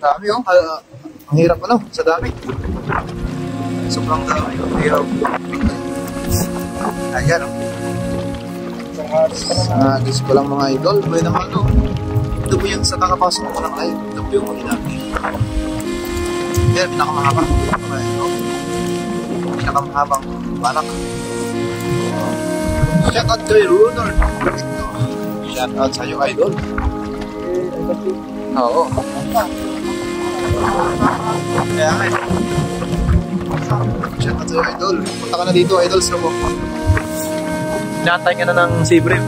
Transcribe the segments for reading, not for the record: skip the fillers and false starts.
Dami oh. Ang hirap ano, sa dami. Sobrang dami. Hirap. Ayan oh. Sa agis ko lang mga idol. May naman oh. Ito po yung sa kakapasok ko lang ay. Ito po yung maginami. Yan, pinakamahaba. Pinakamahabang banak. Shout out kay Ronald. Shout out sa'yo idol. Oo. Kaya nga eh. Shout out sa'yo idol. Punta ka na dito idol sa mo. Natay ka na ng sea bream.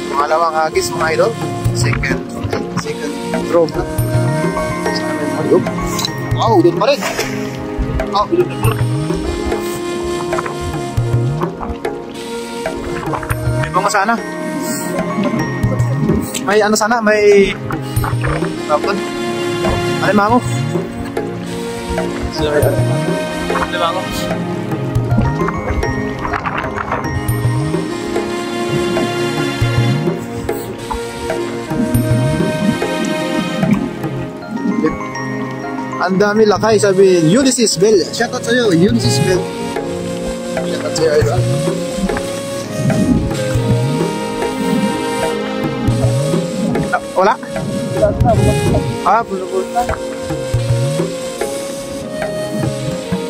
Pangalawang hagis mga idol. Second drop na. Sa amin mag-up. Wow, doon pa rin. Oh, doon pa rin. May mga sana. May ano sana, may kapon. Ano mango? Ano mango? Ang dami lakay, sabi Ulysses Bell. Shout out sa'yo, Ulysses Bell. Shout out sa'yo, idol. Wala? Bulo-bulo na.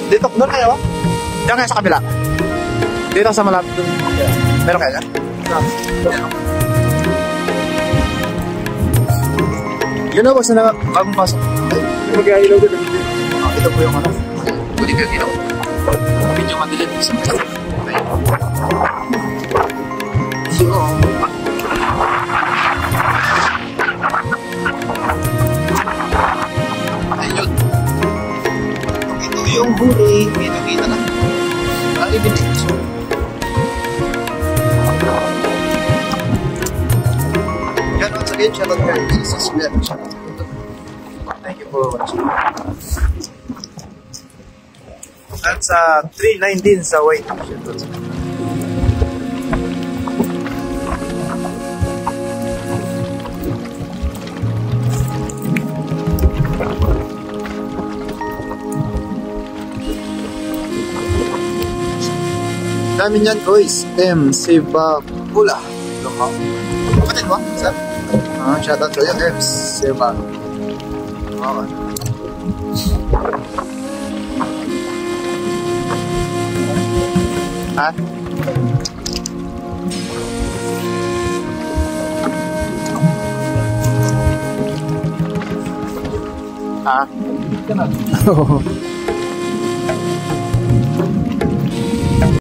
Dito, doon kayo? Diyan kayo sa kabila? Dito sa malapit doon. Meron kayo dyan? Yun na, basta na bagong pasok. Mag-ailaw din. Ito po yung ano. Pwede kayo ilaw. Medyo madilim. Isang kasi. Ayun. Ito yung huli. Kita na. Alibin ito. Yan, once again, shout out kayo. This is Glenn. Thank you for watching. At sa 319 sa weight. Dami niyan guys. Sebabula. Kapatid mo? Sir? Shoutout ko yung Sebabula. Okay. Ha? Ha?